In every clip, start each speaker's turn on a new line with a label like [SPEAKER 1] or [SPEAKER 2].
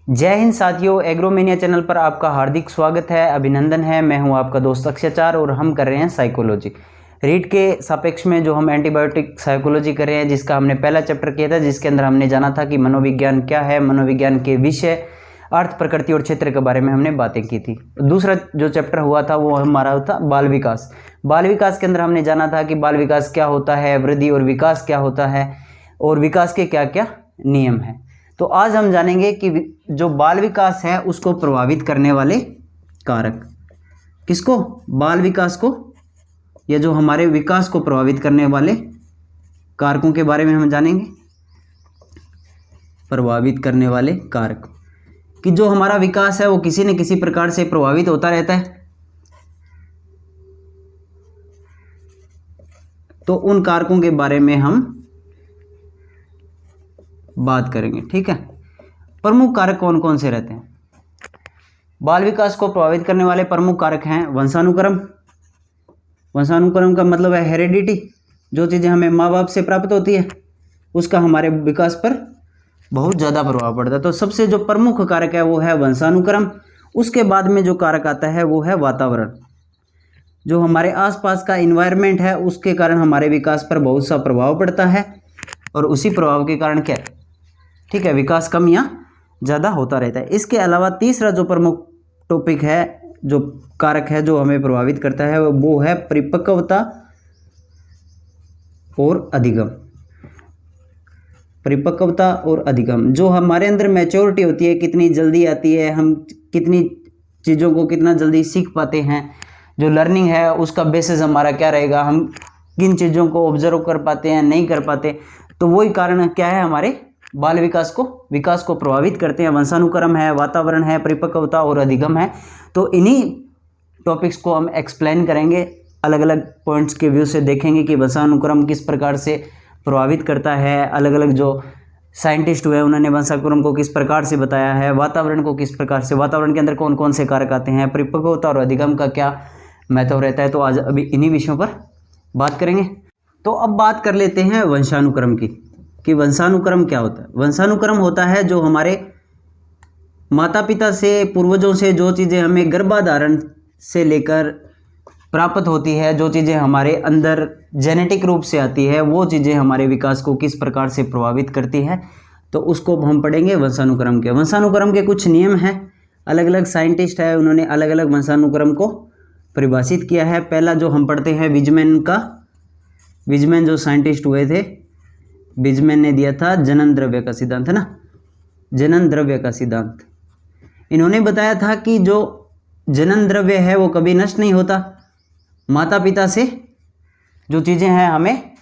[SPEAKER 1] जय हिंद साथियों, एग्रोमेनिया चैनल पर आपका हार्दिक स्वागत है, अभिनंदन है। मैं हूं आपका दोस्त अक्षयचार और हम कर रहे हैं साइकोलॉजी। रीड के सापेक्ष में जो हम एंटीबायोटिक साइकोलॉजी कर रहे हैं, जिसका हमने पहला चैप्टर किया था, जिसके अंदर हमने जाना था कि मनोविज्ञान क्या है, मनोविज्ञान के विषय, अर्थ, प्रकृति और क्षेत्र के बारे में हमने बातें की थी। दूसरा जो चैप्टर हुआ था वो हमारा था बाल विकास। बाल विकास के अंदर हमने जाना था कि बाल विकास क्या होता है, वृद्धि और विकास क्या होता है और विकास के क्या क्या नियम हैं। तो आज हम जानेंगे कि जो बाल विकास है उसको प्रभावित करने वाले कारक, किसको? बाल विकास को, या जो हमारे विकास को प्रभावित करने वाले कारकों के बारे में हम जानेंगे। प्रभावित करने वाले कारक, कि जो हमारा विकास है वो किसी न किसी प्रकार से प्रभावित होता रहता है, तो उन कारकों के बारे में हम बात करेंगे। ठीक है, प्रमुख कारक कौन कौन से रहते हैं? बाल विकास को प्रभावित करने वाले प्रमुख कारक हैं वंशानुक्रम। वंशानुक्रम का मतलब है हेरिडिटी। जो चीज़ें हमें माँ बाप से प्राप्त होती है उसका हमारे विकास पर बहुत ज़्यादा प्रभाव पड़ता है। तो सबसे जो प्रमुख कारक है वो है वंशानुक्रम। उसके बाद में जो कारक आता है वो है वातावरण। जो हमारे आसपास का इन्वायरमेंट है उसके कारण हमारे विकास पर बहुत सा प्रभाव पड़ता है, और उसी प्रभाव के कारण क्या, ठीक है, विकास कम या ज़्यादा होता रहता है। इसके अलावा तीसरा जो प्रमुख टॉपिक है, जो कारक है जो हमें प्रभावित करता है, वो है परिपक्वता और अधिगम। परिपक्वता और अधिगम, जो हमारे अंदर मैच्योरिटी होती है कितनी जल्दी आती है, हम कितनी चीज़ों को कितना जल्दी सीख पाते हैं, जो लर्निंग है उसका बेसिस हमारा क्या रहेगा, हम किन चीज़ों को ऑब्जर्व कर पाते हैं, नहीं कर पाते। तो वही कारण क्या है, हमारे बाल विकास को प्रभावित करते हैं। वंशानुक्रम है, वातावरण है, परिपक्वता और अधिगम है। तो इन्हीं टॉपिक्स को हम एक्सप्लेन करेंगे, अलग अलग पॉइंट्स के व्यू से देखेंगे कि वंशानुक्रम किस प्रकार से प्रभावित करता है। अलग अलग जो साइंटिस्ट हुए उन्होंने वंशानुक्रम को किस प्रकार से बताया है, वातावरण को किस प्रकार से, वातावरण के अंदर कौन कौन से कारक आते हैं, परिपक्वता और अधिगम का क्या महत्व रहता है। तो आज अभी इन्हीं विषयों पर बात करेंगे। तो अब बात कर लेते हैं वंशानुक्रम की, कि वंशानुक्रम क्या होता है। वंशानुक्रम होता है जो हमारे माता पिता से, पूर्वजों से जो चीज़ें हमें गर्भाधारण से लेकर प्राप्त होती है, जो चीज़ें हमारे अंदर जेनेटिक रूप से आती है, वो चीज़ें हमारे विकास को किस प्रकार से प्रभावित करती है, तो उसको हम पढ़ेंगे वंशानुक्रम के। वंशानुक्रम के कुछ नियम हैं, अलग अलग साइंटिस्ट है उन्होंने अलग अलग वंशानुक्रम को परिभाषित किया है। पहला जो हम पढ़ते हैं विजमैन का। विजमैन जो साइंटिस्ट हुए थे, विजमैन ने दिया था जनन द्रव्य का सिद्धांत, है ना, जनन द्रव्य का सिद्धांत। इन्होंने बताया था कि जो जनन द्रव्य है वो कभी नष्ट नहीं होता। माता पिता से जो चीज़ें हैं हमें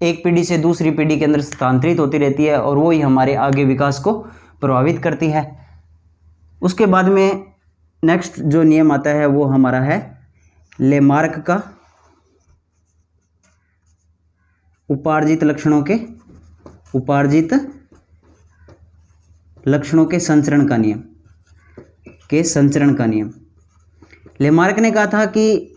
[SPEAKER 1] एक पीढ़ी से दूसरी पीढ़ी के अंदर स्थानांतरित होती रहती है, और वो ही हमारे आगे विकास को प्रभावित करती है। उसके बाद में नेक्स्ट जो नियम आता है वो हमारा है लेमार्क का, उपार्जित लक्षणों के संचरण का नियम। लेमार्क ने कहा था कि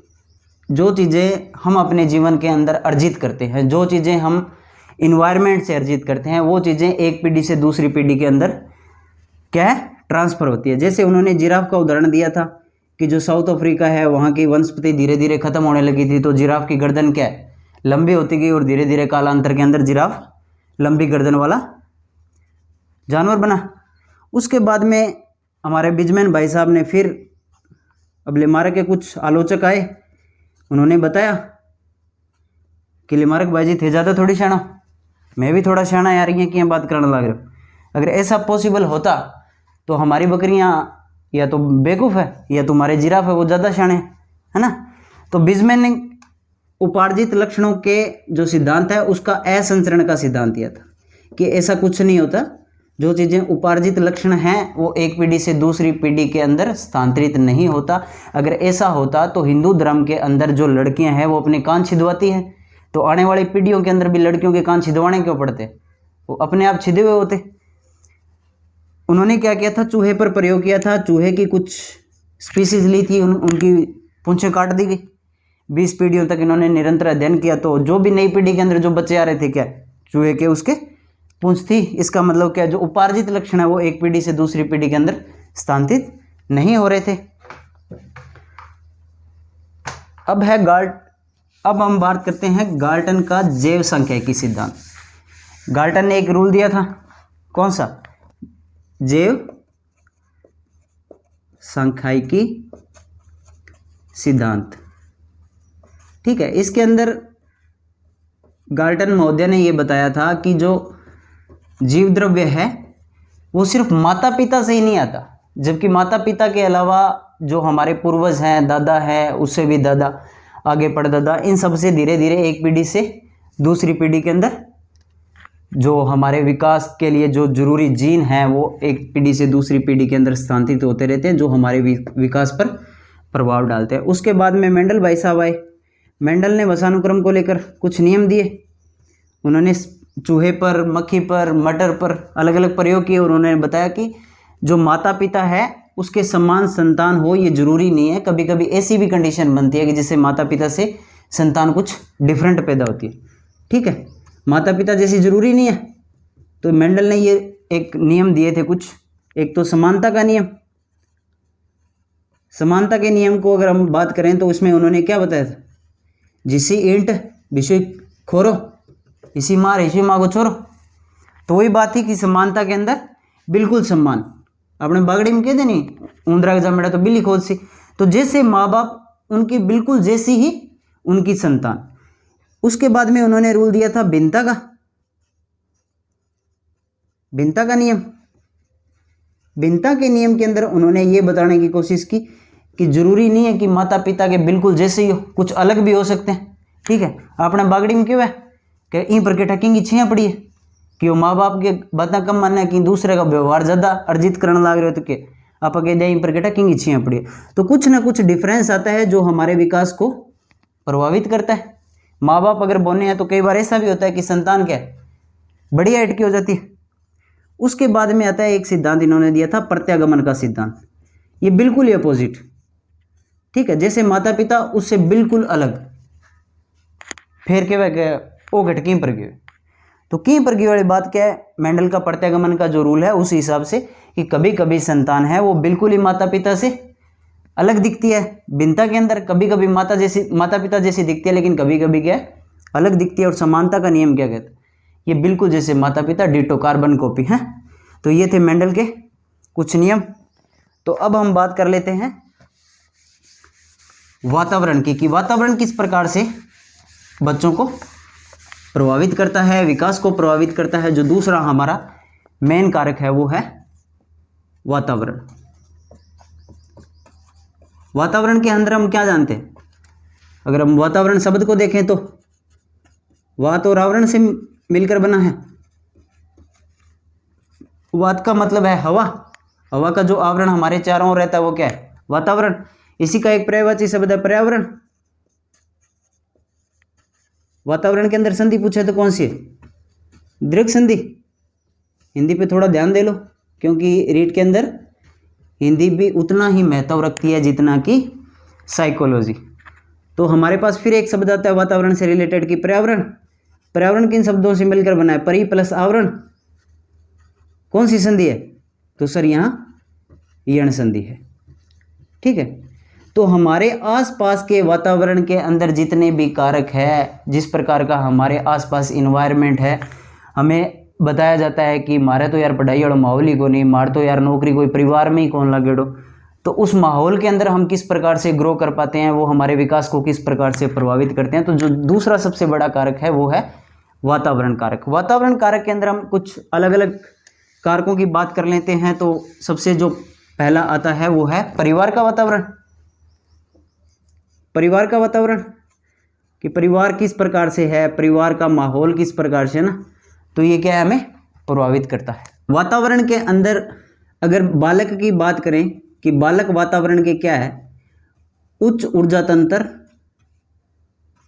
[SPEAKER 1] जो चीज़ें हम अपने जीवन के अंदर अर्जित करते हैं, जो चीज़ें हम इन्वायरमेंट से अर्जित करते हैं, वो चीज़ें एक पीढ़ी से दूसरी पीढ़ी के अंदर क्या है, ट्रांसफ़र होती है। जैसे उन्होंने जिराफ का उदाहरण दिया था कि जो साउथ अफ्रीका है वहाँ की वनस्पति धीरे धीरे खत्म होने लगी थी, तो जिराफ की गर्दन क्या है, लंबी होती गई, और धीरे धीरे कालांतर के अंदर जिराफ लंबी गर्दन वाला जानवर बना। उसके बाद में हमारे विजमैन भाई साहब ने फिर, अब लेमार्क के कुछ आलोचक आए, उन्होंने बताया कि लेमार्क भाई जी थे ज़्यादा थोड़ी शाना, मैं भी थोड़ा शाना यार, ये क्या बात करने लग रहे हो। अगर ऐसा पॉसिबल होता तो हमारी बकरियां या तो बेवकूफ़ है या तुम्हारे जिराफ है वो ज़्यादा शाने, है ना। तो विजमैन ने उपार्जित लक्षणों के जो सिद्धांत है उसका असंचरण का सिद्धांत दिया था, कि ऐसा कुछ नहीं होता, जो चीज़ें उपार्जित लक्षण हैं वो एक पीढ़ी से दूसरी पीढ़ी के अंदर स्थानांतरित नहीं होता। अगर ऐसा होता तो हिंदू धर्म के अंदर जो लड़कियां हैं वो अपने कान छिदवाती हैं, तो आने वाली पीढ़ियों के अंदर भी लड़कियों के कान छिदवाने क्यों पड़ते, वो अपने आप छिदे हुए होते। उन्होंने क्या किया था, चूहे पर प्रयोग किया था। चूहे की कुछ स्पीसीज ली थी, उनकी पूंछें काट दी गई। 20 पीढ़ियों तक इन्होंने निरंतर अध्ययन किया, तो जो भी नई पीढ़ी के अंदर जो बच्चे आ रहे थे क्या, चूहे के उसके पूंछ थी, इसका मतलब क्या, जो उपार्जित लक्षण है वो एक पीढ़ी से दूसरी पीढ़ी के अंदर स्थानांतरित नहीं हो रहे थे। अब हम बात करते हैं गाल्टन का जैव सांख्यिकी सिद्धांत। गाल्टन ने एक रूल दिया था, कौन सा, जैव सांख्यिकी सिद्धांत। ठीक है, इसके अंदर गाल्टन महोदय ने यह बताया था कि जो जीव द्रव्य है वो सिर्फ माता पिता से ही नहीं आता, जबकि माता पिता के अलावा जो हमारे पूर्वज हैं, दादा है, उससे भी दादा, आगे परदादा, इन सब से धीरे धीरे एक पीढ़ी से दूसरी पीढ़ी के अंदर जो हमारे विकास के लिए जो जरूरी जीन हैं वो एक पीढ़ी से दूसरी पीढ़ी के अंदर स्थानांतरित होते रहते हैं, जो हमारे विकास पर प्रभाव डालते हैं। उसके बाद में मेंडल भाई साहब आए। मेंडल ने वंशानुक्रम को लेकर कुछ नियम दिए। उन्होंने चूहे पर, मक्खी पर, मटर पर अलग अलग प्रयोग किए। उन्होंने बताया कि जो माता पिता है उसके समान संतान हो ये जरूरी नहीं है, कभी कभी ऐसी भी कंडीशन बनती है कि जिससे माता पिता से संतान कुछ डिफरेंट पैदा होती है। ठीक है, माता पिता जैसी जरूरी नहीं है। तो मेंडल ने ये एक नियम दिए थे कुछ, एक तो समानता का नियम। समानता के नियम को अगर हम बात करें तो उसमें उन्होंने क्या बताया था, जिसी ईंट विषय खोरो, इसी मार इसी माँ को छोड़ो। तो वही बात थी कि समानता के अंदर बिल्कुल सम्मान। अपने बागड़ी में कहते नहीं, ऊंदरा का जमड़ा तो बिल्ली खोद सी। तो जैसे माँ बाप उनकी बिल्कुल जैसी ही उनकी संतान। उसके बाद में उन्होंने रूल दिया था भिन्नता का नियम। भिन्नता के नियम के अंदर उन्होंने ये बताने की कोशिश की कि जरूरी नहीं है कि माता पिता के बिल्कुल जैसे ही हो, कुछ अलग भी हो सकते हैं। ठीक है, अपने बागड़ी में क्यों है कि इन पर के ठकेंगी छियाँ पड़ी है कि वो माँ बाप के बातें कम मानना, कि दूसरे का व्यवहार ज़्यादा अर्जित करने लग रहे हो, तो के आप कह दें इन पर के ठकेंगी छियाँ पड़ी है। तो कुछ ना कुछ डिफरेंस आता है जो हमारे विकास को प्रभावित करता है। माँ बाप अगर बोने हैं तो कई बार ऐसा भी होता है कि संतान क्या है, बड़ी हाइट की हो जाती है। उसके बाद में आता है एक सिद्धांत इन्होंने दिया था, प्रत्यागमन का सिद्धांत। ये बिल्कुल ही अपोजिट। ठीक है, जैसे माता पिता उससे बिल्कुल अलग, फिर के वह ओ घट की पर गए। तो की पर गई वाली बात क्या है, मेंडल का प्रत्यागमन का जो रूल है उस हिसाब से कि कभी कभी संतान है वो बिल्कुल ही माता पिता से अलग दिखती है। भिन्नता के अंदर कभी कभी माता पिता जैसी दिखती है, लेकिन कभी कभी क्या है, अलग दिखती है। और समानता का नियम क्या कहता है, ये बिल्कुल जैसे माता पिता, डिटो कार्बन कॉपी है। तो ये थे मेंडल के कुछ नियम। तो अब हम बात कर लेते हैं वातावरण की, कि वातावरण किस प्रकार से बच्चों को प्रभावित करता है, विकास को प्रभावित करता है। जो दूसरा हमारा मेन कारक है वो है वातावरण। वातावरण के अंदर हम क्या जानते हैं, अगर हम वातावरण शब्द को देखें तो वात और आवरण से मिलकर बना है। वात का मतलब है हवा, हवा का जो आवरण हमारे चारों ओर रहता है वो क्या है, वातावरण। इसी का एक पर्यायवाची शब्द है पर्यावरण। वातावरण के अंदर संधि पूछे तो कौन सी है, दीर्घ संधि। हिंदी पे थोड़ा ध्यान दे लो, क्योंकि रीट के अंदर हिंदी भी उतना ही महत्व रखती है जितना कि साइकोलॉजी। तो हमारे पास फिर एक शब्द आता है वातावरण से रिलेटेड की पर्यावरण। पर्यावरण किन शब्दों से मिलकर बना है, परि प्लस आवरण। कौन सी संधि है, तो सर यहाँ यण संधि है। ठीक है, तो हमारे आसपास के वातावरण के अंदर जितने भी कारक है, जिस प्रकार का हमारे आसपास इन्वायरमेंट है, हमें बताया जाता है कि मारे तो यार पढ़ाई और माहौल ही को नहीं, मार तो यार नौकरी कोई परिवार में ही कौन लगेड़ो। तो उस माहौल के अंदर हम किस प्रकार से ग्रो कर पाते हैं, वो हमारे विकास को किस प्रकार से प्रभावित करते हैं। तो जो दूसरा सबसे बड़ा कारक है वो है वातावरण कारक। वातावरण कारक के अंदर हम कुछ अलग अलग कारकों की बात कर लेते हैं। तो सबसे जो पहला आता है वो है परिवार का वातावरण। परिवार का वातावरण कि परिवार किस प्रकार से है, परिवार का माहौल किस प्रकार से ना, तो ये क्या है, हमें प्रभावित करता है। वातावरण के अंदर अगर बालक की बात करें कि बालक वातावरण के क्या है, उच्च ऊर्जा तंत्र,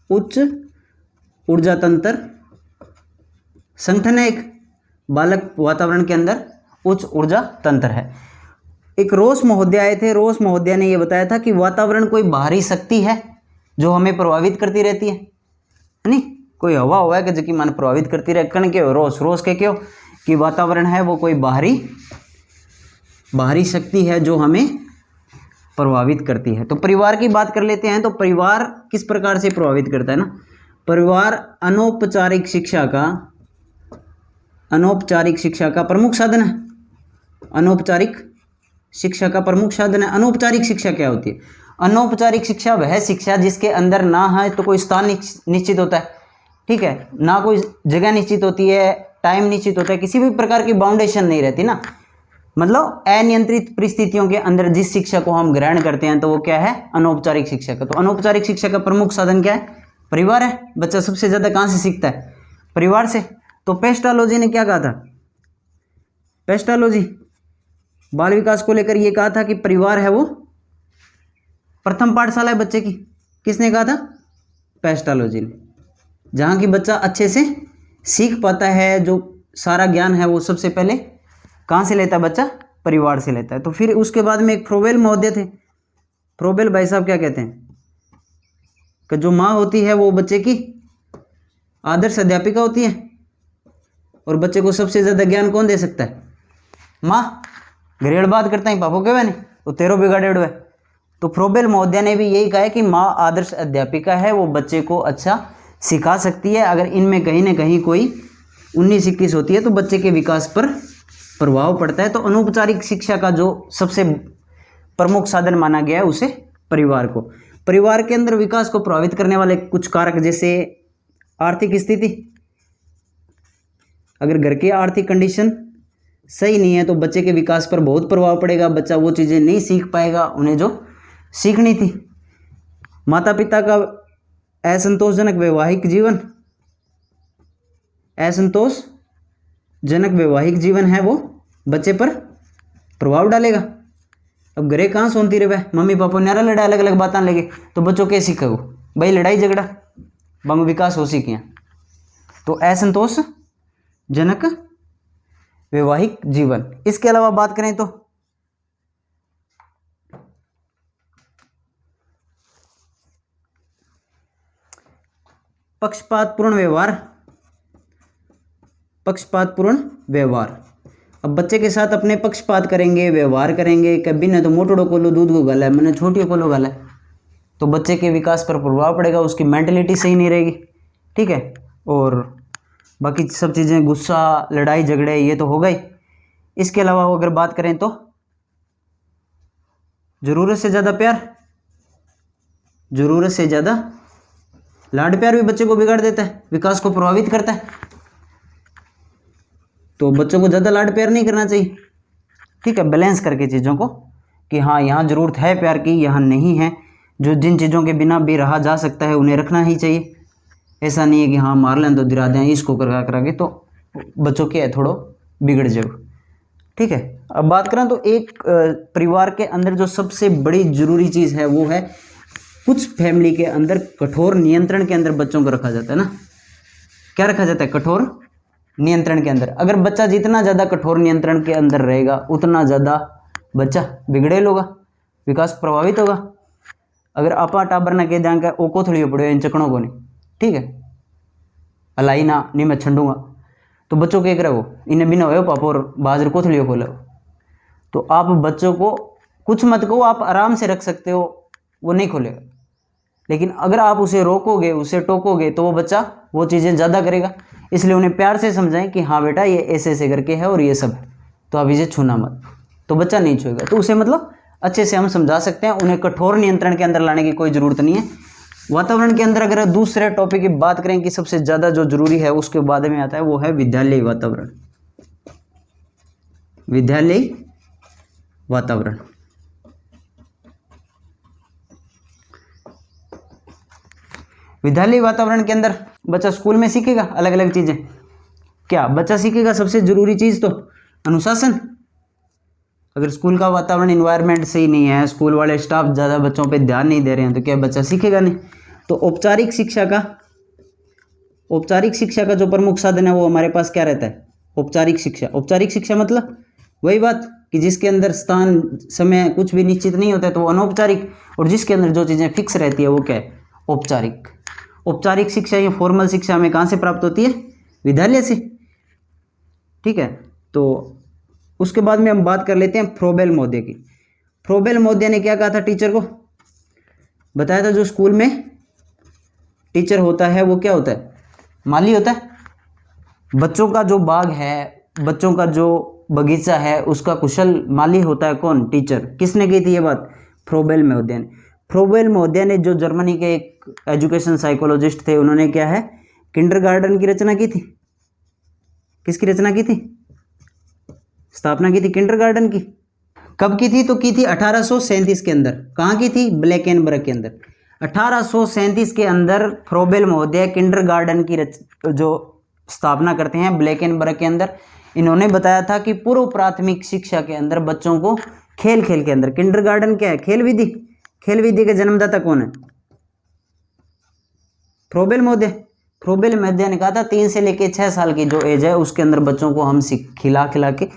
[SPEAKER 1] उच्च ऊर्जा तंत्र संगठन है। एक बालक वातावरण के अंदर उच्च ऊर्जा तंत्र है। एक रोस महोदय आए थे, रोस महोदय ने यह बताया था कि वातावरण कोई बाहरी शक्ति है जो हमें प्रभावित करती रहती है नहीं, कोई हवा हुआ है कि जो कि मन प्रभावित करती रहे। कण के हो रोस, रोस के क्यों, कि वातावरण है वो कोई बाहरी शक्ति है जो हमें प्रभावित करती है। तो परिवार की बात कर लेते हैं। तो परिवार किस प्रकार से प्रभावित करता है ना, परिवार अनौपचारिक शिक्षा का प्रमुख साधन है। अनौपचारिक शिक्षा का प्रमुख साधन है। अनौपचारिक शिक्षा क्या होती है? अनौपचारिक शिक्षा वह शिक्षा जिसके अंदर ना है तो कोई स्थान निश्चित होता है, ठीक है, ना कोई जगह निश्चित होती है, टाइम निश्चित होता है, किसी भी प्रकार की बाउंडेशन नहीं रहती ना, मतलब अनियंत्रित परिस्थितियों के अंदर जिस शिक्षा को हम ग्रहण करते हैं तो वो क्या है? अनौपचारिक शिक्षा का। तो अनौपचारिक शिक्षा का प्रमुख साधन क्या है? परिवार है। बच्चा सबसे ज्यादा कहाँ से सीखता है? परिवार से। तो पेस्टालॉजी ने क्या कहा था? पेस्टालॉजी बाल विकास को लेकर ये कहा था कि परिवार है वो प्रथम पाठशाला है बच्चे की। किसने कहा था? पेस्टालॉजी ने। जहाँ की बच्चा अच्छे से सीख पाता है, जो सारा ज्ञान है वो सबसे पहले कहाँ से लेता है? बच्चा परिवार से लेता है। तो फिर उसके बाद में एक फ्रोबेल महोदय थे। फ्रोबेल भाई साहब क्या कहते हैं कि जो माँ होती है वो बच्चे की आदर्श अध्यापिका होती है, और बच्चे को सबसे ज़्यादा ज्ञान कौन दे सकता है? माँ। घरेड़ बात करता है पापो के नहीं तो तेरो बिगाड़े है। तो फ्रोबेल महोदय ने भी यही कहा है कि माँ आदर्श अध्यापिका है, वो बच्चे को अच्छा सिखा सकती है। अगर इनमें कहीं ना कहीं कोई 19-21 होती है तो बच्चे के विकास पर प्रभाव पड़ता है। तो अनौपचारिक शिक्षा का जो सबसे प्रमुख साधन माना गया है उसे परिवार को। परिवार के अंदर विकास को प्रभावित करने वाले कुछ कारक जैसे आर्थिक स्थिति। अगर घर की आर्थिक कंडीशन सही नहीं है तो बच्चे के विकास पर बहुत प्रभाव पड़ेगा। बच्चा वो चीज़ें नहीं सीख पाएगा उन्हें जो सीखनी थी। माता पिता का असंतोषजनक वैवाहिक जीवन, असंतोषजनक वैवाहिक जीवन है वो बच्चे पर प्रभाव डालेगा। अब घरे कहाँ सोनती रहे मम्मी पापा न्यारा लड़ा अलग अलग बातें लगे तो बच्चों के सीखेगो भाई लड़ाई झगड़ा बंग विकास हो सीखिया। तो असंतोषजनक वैवाहिक जीवन। इसके अलावा बात करें तो पक्षपातपूर्ण व्यवहार। अब बच्चे के साथ अपने पक्षपात करेंगे, व्यवहार करेंगे, कभी न तो मोटड़ो को लो दूध को गाला है, मैंने छोटियों को लो गाला है, तो बच्चे के विकास पर प्रभाव पड़ेगा। उसकी मेंटलिटी सही नहीं रहेगी, ठीक है। और बाकी सब चीज़ें गुस्सा, लड़ाई झगड़े ये तो होगा ही। इसके अलावा अगर बात करें तो ज़रूरत से ज़्यादा प्यार, ज़रूरत से ज़्यादा लाड प्यार भी बच्चे को बिगाड़ देता है, विकास को प्रभावित करता है। तो बच्चों को ज़्यादा लाड प्यार नहीं करना चाहिए, ठीक है, बैलेंस करके चीज़ों को कि हाँ यहाँ ज़रूरत है प्यार की, यहाँ नहीं है। जो जिन चीज़ों के बिना भी रहा जा सकता है उन्हें रखना ही चाहिए। ऐसा नहीं है कि हाँ मार लें तो गिरा दें, इसको करा के तो बच्चों के थोड़ो बिगड़ जाओ, ठीक है। अब बात करें तो एक परिवार के अंदर जो सबसे बड़ी ज़रूरी चीज़ है वो है, कुछ फैमिली के अंदर कठोर नियंत्रण के अंदर बच्चों को रखा जाता है ना। क्या रखा जाता है? कठोर नियंत्रण के अंदर। अगर बच्चा जितना ज़्यादा कठोर नियंत्रण के अंदर रहेगा उतना ज़्यादा बच्चा बिगड़ेल होगा, विकास प्रभावित होगा। अगर आपा टाबर ना कह देंगे ओ को थोड़ी पड़े इन चकड़ों को नहीं, ठीक है, अलाई ना नहीं मैं छंडूंगा, तो बच्चों के रहो इन्हें बिना हो पापा और बाजर को थोड़ी खोलो। तो आप बच्चों को कुछ मत कहो, आप आराम से रख सकते हो, वो नहीं खोलेगा। लेकिन अगर आप उसे रोकोगे, उसे टोकोगे तो वो बच्चा वो चीज़ें ज़्यादा करेगा। इसलिए उन्हें प्यार से समझाएं कि हाँ बेटा ये ऐसे ऐसे करके है और ये सब है, तो आप इसे छूना मत, तो बच्चा नहीं छूएगा। तो उसे मतलब अच्छे से हम समझा सकते हैं। उन्हें कठोर नियंत्रण के अंदर लाने की कोई ज़रूरत नहीं है। वातावरण के अंदर अगर दूसरे टॉपिक की बात करें कि सबसे ज़्यादा जो जरूरी है उसके बाद में आता है वो है विद्यालयी वातावरण। विद्यालयी वातावरण विद्यालयी वातावरण के अंदर बच्चा स्कूल में सीखेगा अलग अलग चीज़ें। क्या बच्चा सीखेगा? सबसे ज़रूरी चीज़ तो अनुशासन। अगर स्कूल का वातावरण इन्वायरमेंट सही नहीं है, स्कूल वाले स्टाफ ज़्यादा बच्चों पे ध्यान नहीं दे रहे हैं, तो क्या बच्चा सीखेगा नहीं। तो औपचारिक शिक्षा का जो प्रमुख साधन है वो हमारे पास क्या रहता है? औपचारिक शिक्षा। औपचारिक शिक्षा मतलब वही बात कि जिसके अंदर स्थान समय कुछ भी निश्चित नहीं होता है तो वो अनौपचारिक, और जिसके अंदर जो चीज़ें फिक्स रहती है वो क्या है? औपचारिक। औपचारिक शिक्षा या फॉर्मल शिक्षा हमें कहाँ से प्राप्त होती है? विद्यालय से। ठीक है। तो उसके बाद में हम बात कर लेते हैं फ्रोबेल महोदय की। फ्रोबेल महोदय ने क्या कहा था टीचर को? बताया था जो स्कूल में टीचर होता है वो क्या होता है? माली होता है। बच्चों का जो बाग है, बच्चों का जो बगीचा है, उसका कुशल माली होता है कौन? टीचर। किसने की थी ये बात? फ्रोबेल महोदय ने। फ्रोबेल महोदय ने जो जर्मनी के एक एजुकेशन साइकोलॉजिस्ट थे, उन्होंने क्या है, किंडरगार्टन की रचना की थी। किसकी रचना की थी? स्थापना की थी किंडरगार्टन की। कब की थी? तो की थी 1837 के अंदर। कहाँ की थी? ब्लैकेनबर्ग के अंदर। 1837 के अंदर फ्रोबेल महोदय किंडरगार्टन की जो स्थापना करते हैं ब्लैकेनबर्ग के अंदर। इन्होंने बताया था कि पूर्व प्राथमिक शिक्षा के अंदर बच्चों को खेल खेल के अंदर, किंडरगार्टन क्या है? खेल विधि। खेल विधि के जन्मदाता कौन है? फ्रोबेल महोदय। फ्रोबेल महोदय ने कहा था 3 से लेकर 6 साल की जो एज है उसके अंदर बच्चों को हम खिला के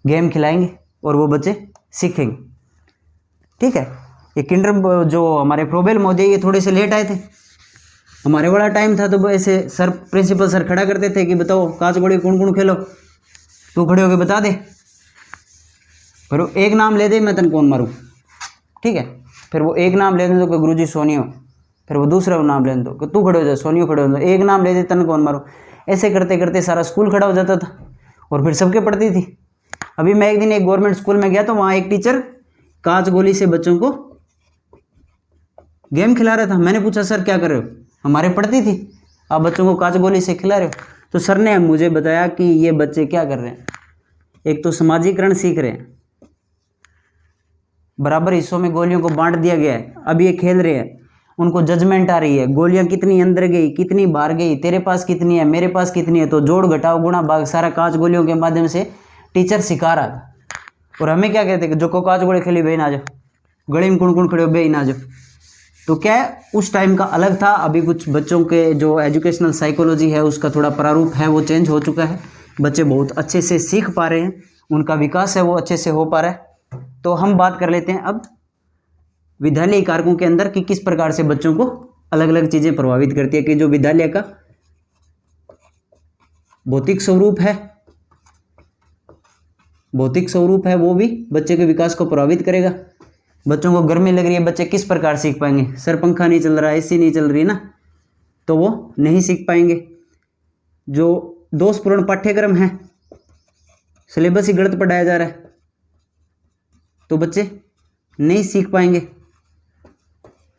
[SPEAKER 1] गेम खिलाएंगे और वो बच्चे सीखेंगे। ठीक है। ये किंडर जो हमारे फ्रोबेल महोदय ये थोड़े से लेट आए थे। हमारे वाला टाइम था तो ऐसे सर, प्रिंसिपल सर खड़ा करते थे कि बताओ कांच गोली कौन कौन खेलो, तू खड़े होके बता दे, फिर वो एक नाम ले दे, मैं तन कौन मारूँ। ठीक है। फिर वो एक नाम ले दे तो गुरुजी सोनियो, फिर वो दूसरा नाम ले दो कि तू खड़े हो जा, सोनियो खड़े हो जा, एक नाम ले दे तन कौन मारूँ। ऐसे करते करते सारा स्कूल खड़ा हो जाता था और फिर सबके पढ़ती थी। अभी मैं एक दिन एक गवर्नमेंट स्कूल में गया तो वहाँ एक टीचर कांच गोली से बच्चों को गेम खिला रहा था। मैंने पूछा सर क्या कर रहे हो? हमारे पढ़ती थी, आप बच्चों को कांच गोली से खिला रहे हो। तो सर ने मुझे बताया कि ये बच्चे क्या कर रहे हैं, एक तो समाजीकरण सीख रहे हैं, बराबर हिस्सों में गोलियों को बांट दिया गया है, अब ये खेल रहे हैं, उनको जजमेंट आ रही है, गोलियां कितनी अंदर गई, कितनी बाहर गई, तेरे पास कितनी है, मेरे पास कितनी है, तो जोड़ घटाओ गुणा भाग सारा कांच गोलियों के माध्यम से टीचर सिखा रहा था। और हमें क्या कहते हैं कि जो को कांच गोली खेली बे ना जाओ, गली में कुण खड़े हो बे ना जाओ। तो क्या उस टाइम का अलग था। अभी कुछ बच्चों के जो एजुकेशनल साइकोलॉजी है उसका थोड़ा प्रारूप है वो चेंज हो चुका है, बच्चे बहुत अच्छे से सीख पा रहे हैं, उनका विकास है वो अच्छे से हो पा रहा है। तो हम बात कर लेते हैं अब विद्यालय कारकों के अंदर कि किस प्रकार से बच्चों को अलग अलग चीज़ें प्रभावित करती है। कि जो विद्यालय का भौतिक स्वरूप है, भौतिक स्वरूप है वो भी बच्चे के विकास को प्रभावित करेगा। बच्चों को गर्मी लग रही है, बच्चे किस प्रकार सीख पाएंगे? सर पंखा नहीं चल रहा, एसी नहीं चल रही ना, तो वो नहीं सीख पाएंगे। जो दोषपूर्ण पाठ्यक्रम है, सिलेबस ही गलत पढ़ाया जा रहा है, तो बच्चे नहीं सीख पाएंगे।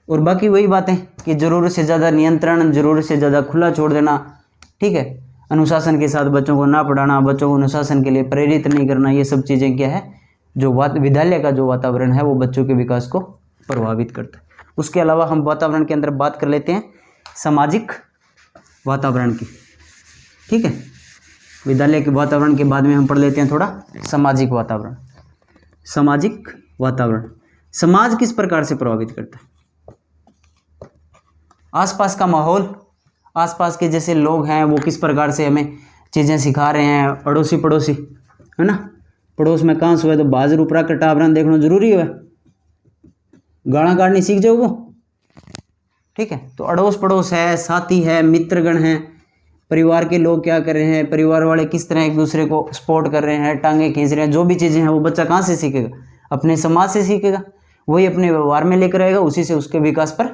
[SPEAKER 1] और बाकी वही बातें कि ज़रूरत से ज़्यादा नियंत्रण, ज़रूरत से ज़्यादा खुला छोड़ देना, ठीक है, अनुशासन के साथ बच्चों को ना पढ़ाना, बच्चों को अनुशासन के लिए प्रेरित नहीं करना, ये सब चीज़ें क्या है, जो विद्यालय का जो वातावरण है वो बच्चों के विकास को प्रभावित करता है। उसके अलावा हम वातावरण के अंदर बात कर लेते हैं सामाजिक वातावरण की। ठीक है। विद्यालय के वातावरण के बाद में हम पढ़ लेते हैं थोड़ा सामाजिक वातावरण। सामाजिक वातावरण, समाज किस प्रकार से प्रभावित करता है? आसपास का माहौल, आसपास के जैसे लोग हैं वो किस प्रकार से हमें चीज़ें सिखा रहे हैं, अड़ोसी पड़ोसी है ना, पड़ोस में कांस हुए तो बाजर उपरा का टावरन देखना जरूरी है, गाना काटनी सीख जाओ वो। ठीक है। तो अड़ोस पड़ोस है, साथी है, मित्रगण हैं, परिवार के लोग क्या कर रहे हैं, परिवार वाले किस तरह एक दूसरे को सपोर्ट कर रहे हैं, टांगे खींच रहे हैं, जो भी चीज़ें हैं वो बच्चा कहाँ से सीखेगा? अपने समाज से सीखेगा, वही अपने व्यवहार में लेकर आएगा, उसी से उसके विकास पर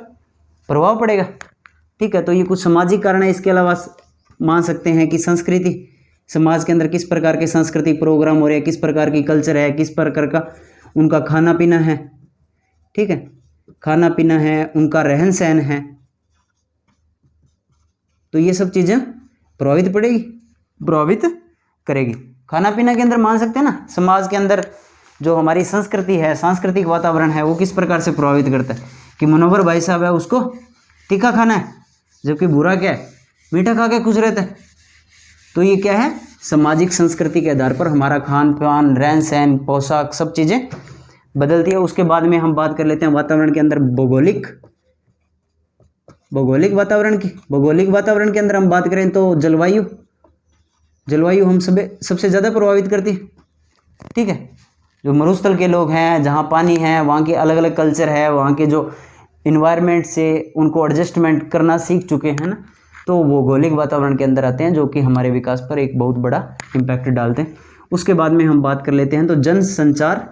[SPEAKER 1] प्रभाव पड़ेगा। ठीक है। तो ये कुछ सामाजिक कारण है। इसके अलावा मान सकते हैं कि संस्कृति, समाज के अंदर किस प्रकार के सांस्कृतिक प्रोग्राम हो रहे हैं, किस प्रकार की कल्चर है, किस प्रकार का उनका खाना पीना है। ठीक है। खाना पीना है, उनका रहन सहन है, तो ये सब चीज़ें प्रभावित पड़ेगी, प्रभावित करेगी। खाना पीना के अंदर मान सकते हैं ना, समाज के अंदर जो हमारी संस्कृति है, सांस्कृतिक वातावरण है, वो किस प्रकार से प्रभावित करता है कि मनोहर भाई साहब है उसको तीखा खाना है, जबकि बुरा क्या है, मीठा खा के खुश रहता है। तो ये क्या है, सामाजिक संस्कृति के आधार पर हमारा खान पान, रहन सहन, पोशाक, सब चीज़ें बदलती है। उसके बाद में हम बात कर लेते हैं वातावरण के अंदर भौगोलिक वातावरण की। भौगोलिक वातावरण के अंदर हम बात करें तो जलवायु हम सबसे ज़्यादा प्रभावित करती है। ठीक है। जो मरुस्थल के लोग हैं, जहाँ पानी है, वहाँ के अलग अलग कल्चर है, वहाँ के जो इन्वायरमेंट से उनको एडजस्टमेंट करना सीख चुके हैं ना, तो वो भौगोलिक वातावरण के अंदर आते हैं, जो कि हमारे विकास पर एक बहुत बड़ा इम्पैक्ट डालते हैं। उसके बाद में हम बात कर लेते हैं तो जनसंचार,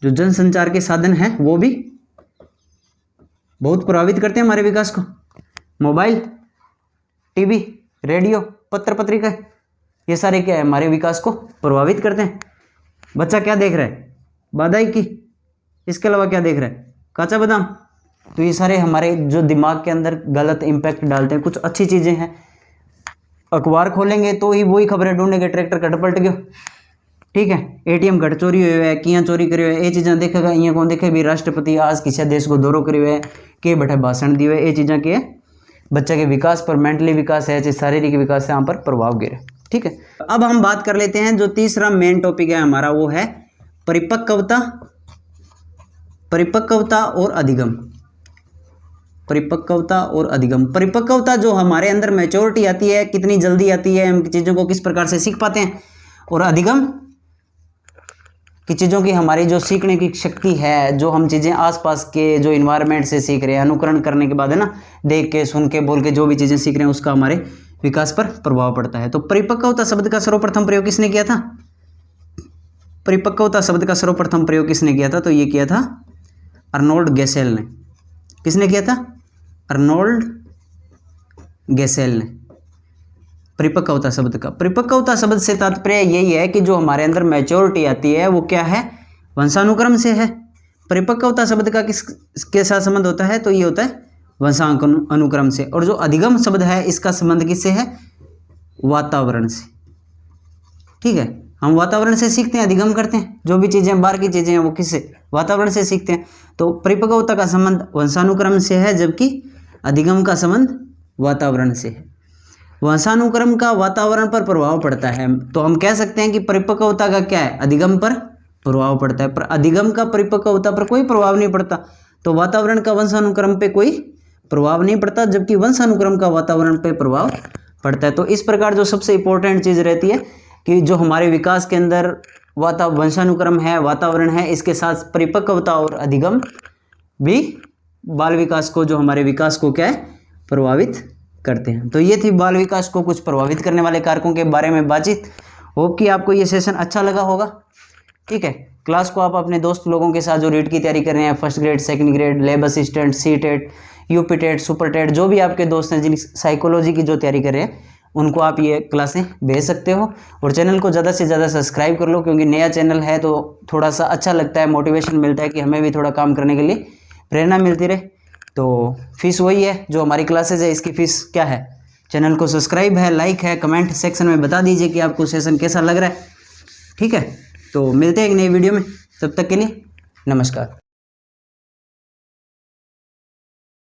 [SPEAKER 1] जो जनसंचार के साधन हैं वो भी बहुत प्रभावित करते हैं हमारे विकास को। मोबाइल, टीवी, रेडियो, पत्र पत्रिका, ये सारे क्या है, हमारे विकास को प्रभावित करते हैं। बच्चा क्या देख रहा है, बाधाई की, इसके अलावा क्या देख रहा है, काचा बादाम। तो ये सारे हमारे जो दिमाग के अंदर गलत इम्पैक्ट डालते हैं। कुछ अच्छी चीज़ें हैं, अखबार खोलेंगे तो ही वही खबरें ढूंढेंगे, ट्रैक्टर कट पलट गयो, ठीक है, एटीएम घट चोरी हुए है, किया चोरी करे हुए, ये चीज़ें देखेगा। इं कौन देखे भी राष्ट्रपति आज किसी देश को दौरो करे हुए के बैठे भाषण दिए हुए, ये चीज़ें के बच्चे के विकास पर, मेंटली विकास है चाहे शारीरिक विकास है, यहाँ पर प्रभाव गिरे, ठीक है। अब हम बात कर लेते हैं जो तीसरा मेन टॉपिक है हमारा, वो है परिपक्वता, परिपक्वता और अधिगम। परिपक्वता और अधिगम। परिपक्वता जो हमारे अंदर मैच्योरिटी आती है, कितनी जल्दी आती है, हम चीज़ों को किस प्रकार से सीख पाते हैं। और अधिगम की चीज़ों की हमारी जो सीखने की शक्ति है, जो हम चीज़ें आसपास के जो इन्वायरमेंट से सीख रहे हैं, अनुकरण करने के बाद है ना, देख के, सुन के, बोल के जो भी चीज़ें सीख रहे हैं, उसका हमारे विकास पर प्रभाव पड़ता है। तो परिपक्वता शब्द का सर्वप्रथम प्रयोग किसने किया था? परिपक्वता शब्द का सर्वप्रथम प्रयोग किसने किया था? तो ये किया था अर्नोल्ड गैसेल ने। किसने किया था? अर्नोल्ड गैसेल ने। परिपक्वता शब्द का, परिपक्वता शब्द से तात्पर्य यही है कि जो हमारे अंदर मैच्योरिटी आती है वो क्या है? वंशानुक्रम से है। परिपक्वता शब्द का किसके साथ संबंध होता है? तो ये होता है वंशानुक्रम से। और जो अधिगम शब्द है इसका संबंध किससे है? वातावरण से, ठीक है। हम वातावरण से सीखते हैं, अधिगम करते हैं, जो भी चीज़ें बाहर की चीज़ें हैं वो किससे? वातावरण से सीखते हैं। तो परिपक्वता का संबंध वंशानुक्रम से है, जबकि अधिगम का संबंध वातावरण से है। वंशानुक्रम का वातावरण पर प्रभाव पड़ता है, तो हम कह सकते हैं कि परिपक्वता का क्या है? अधिगम पर प्रभाव पड़ता है। पर अधिगम का परिपक्वता पर कोई प्रभाव नहीं पड़ता। तो वातावरण का वंशानुक्रम पे कोई प्रभाव नहीं पड़ता, जबकि वंशानुक्रम का वातावरण पे प्रभाव पड़ता है। तो इस प्रकार जो सबसे इंपॉर्टेंट चीज़ रहती है कि जो हमारे विकास के अंदर वंशानुक्रम है, वातावरण है, इसके साथ परिपक्वता और अधिगम भी बाल विकास को, जो हमारे विकास को क्या है? प्रभावित करते हैं। तो ये थी बाल विकास को कुछ प्रभावित करने वाले कारकों के बारे में बातचीत। होप कि आपको ये सेशन अच्छा लगा होगा, ठीक है। क्लास को आप अपने दोस्त लोगों के साथ जो रीट की तैयारी कर रहे हैं, first grade, second grade, lab assistant, C TET, UP TET, super TET, जो भी आपके दोस्त हैं जिन साइकोलॉजी की जो तैयारी कर रहे हैं, उनको आप ये क्लासें भेज सकते हो। और चैनल को ज़्यादा से ज़्यादा सब्सक्राइब कर लो, क्योंकि नया चैनल है तो थोड़ा सा अच्छा लगता है, मोटिवेशन मिलता है कि हमें भी थोड़ा काम करने के लिए प्रेरणा मिलती रहे। तो फीस वही है जो हमारी क्लासेज है, इसकी फ़ीस क्या है? चैनल को सब्सक्राइब है, लाइक है, कमेंट सेक्शन में बता दीजिए कि आपको सेशन कैसा लग रहा है, ठीक है। तो मिलते हैं एक नई वीडियो में, तब तक के लिए नमस्कार।